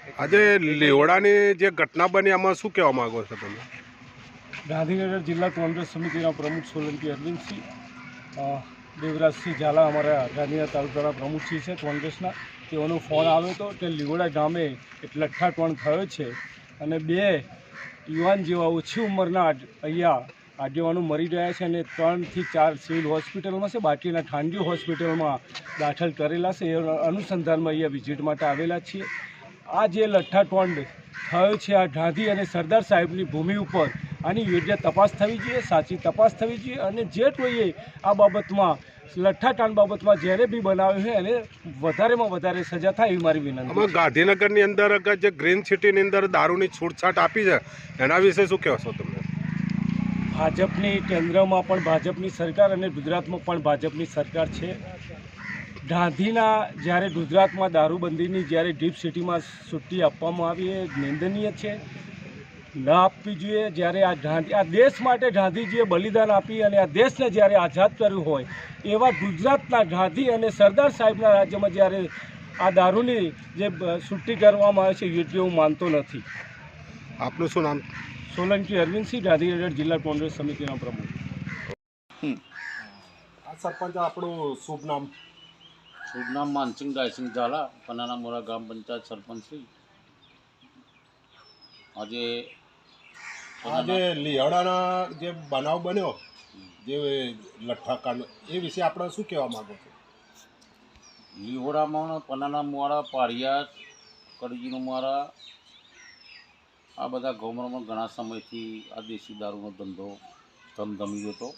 આજે લીવડાની જે ઘટના બની આમાં શું કહેવા માંગો છો તમે? ગાંધીનગર જિલ્લા કોંગ્રેસ સમિતિના પ્રમુખ સોલંકી અરવિંદસિંહ, દેવરાજસિંહ ઝાલા અમારા ગાંધીનગર તાલુકાના પ્રમુખસિંહ છે કોંગ્રેસના. તેઓનો ફોન આવ્યો હતો કે લીવડા ગામે એક લઠ્ઠાટોણ થયો છે અને 2 યુવાન જેવા ઓછી ઉંમરના અહીંયા આગેવાનો મરી ગયા છે અને 3 થી 4 સિવિલ હોસ્પિટલમાં છે, બાકીના ખાનગી હોસ્પિટલમાં દાખલ કરેલા છે. એ અનુસંધાનમાં અહીંયા વિઝિટ માટે આવેલા છીએ. આ જે લઠ્ઠાટોંડ થયો છે આ ગાંધી અને સરદાર સાહેબની ભૂમિ ઉપર આની યોગ્ય તપાસ થવી જોઈએ, સાચી તપાસ થવી જોઈએ અને જે કોઈએ આ બાબતમાં લઠ્ઠાકાંડ બાબતમાં જ્યારે બી બનાવ્યું છે એને વધારેમાં વધારે સજા થાય એવી મારી વિનંતી. આમાં ગાંધીનગરની અંદર જે ગ્રીન સિટીની અંદર દારૂની છૂટછાટ આપી છે એના વિશે શું કહેશો તમે? ભાજપની કેન્દ્રમાં પણ ભાજપની સરકાર અને ગુજરાતમાં પણ ભાજપની સરકાર છે. ગાંધીના જ્યારે ગુજરાતમાં દારૂબંધીની જ્યારે ડીપ સિટીમાં છુટ્ટી આપવામાં આવી એ નિંદનીય છે, ન આપવી જોઈએ. જ્યારે આ ગાંધી આ દેશ માટે ગાંધીજીએ બલિદાન આપી અને આ દેશને જ્યારે આઝાદ કર્યું હોય એવા ગુજરાતના ગાંધી અને સરદાર સાહેબના રાજ્યમાં જ્યારે આ દારૂની જે છુટ્ટી કરવામાં આવે છે યોગ્ય હું માનતો નથી. આપનું શું નામ? સોલંકી અરવિંદસિંહ, ગાંધીનગર જિલ્લા કોંગ્રેસ સમિતિના પ્રમુખ. આ સરપંચ આપણું શુભ નામ? શુભ નામ માનસિંહ રાયસિંહ ઝાલા, પનાના મોરા ગ્રામ પંચાયત સરપંચ શ્રી. આજે લીહડાના જે બનાવ બન્યો જે લઠ્ઠાકાંડ એ વિશે આપણે શું કહેવા માંગો છો? લીહોડામાં પનાના મોરા, પાળિયાદ, કરજીનો મોરા આ બધા ગામડામાં ઘણા સમયથી આ દેશી દારૂનો ધંધો ધમધમી હતો.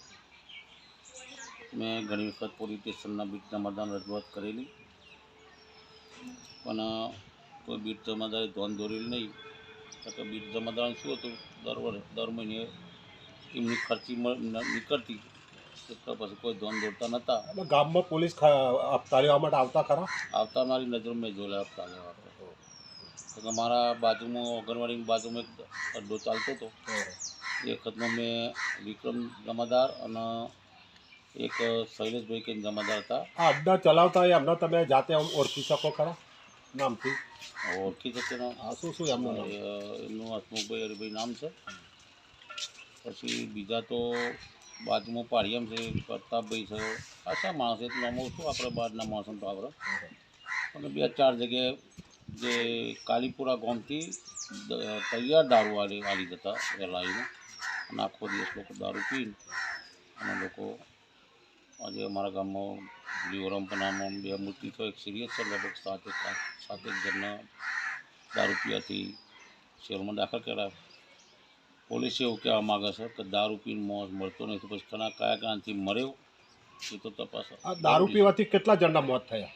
મેં ઘણી વખત પોલીસ સ્ટેશનના બીટ જમાદાર રજૂઆત કરેલી પણ કોઈ બીટ જમાદારે ધોન દોરેલી નહીં. તો બીટ જમાદારને શું હતું, દર મહિને એમની ખર્ચી નીકળતી એટલે પછી કોઈ ધોન દોરતા નહોતા. એટલે ગામમાં પોલીસ હપ્તા લેવા માટે આવતા ખરા? આવતા મારી નજર મેં જોયા હપ્તા લેવા. તો મારા બાજુમાં આંગણવાડીની બાજુમાં એક અડ્ડો ચાલતો હતો. એ વખતમાં મેં વિક્રમ જમાદાર અને એક શૈલેષભાઈ કે જમાદાર હતા. આ અડ્ડા ચલાવતા હોય એમને તમે જાતે ઓળખી શકો ખરા નામથી? ઓળખી શકે ને. હા, શું એમનું નામ? એમનું હસમુખભાઈ હરિભાઈ નામ છે. પછી બીજા તો બાજુમાં પાળિયામ છે, પ્રતાપભાઈ છે. આશા માણસ એટલું નામ શું આપણે બહારના માણસો તો આપણે અને 2-4 જગ્યાએ જે કાલીપુરા ગામથી તૈયાર દારૂ આલી જતા વહેલા આવીને અને આખો દિવસ લોકો દારૂ પીને અને લોકો આજે અમારા ગામમાં લીવરમપનામાં 2 મૃત્યુ થયો. એક સિરિયસ છે, લગભગ 7 જણના દારૂ પીવાથી શહેરમાં દાખલ કર્યા. પોલીસે એવું કહેવા માગે છે કે દારૂ પીને મોત મળતો નથી. પછી કયા કારણથી મર્યો એ તો તપાસ. દારૂ પીવાથી કેટલા જણના મોત થયા?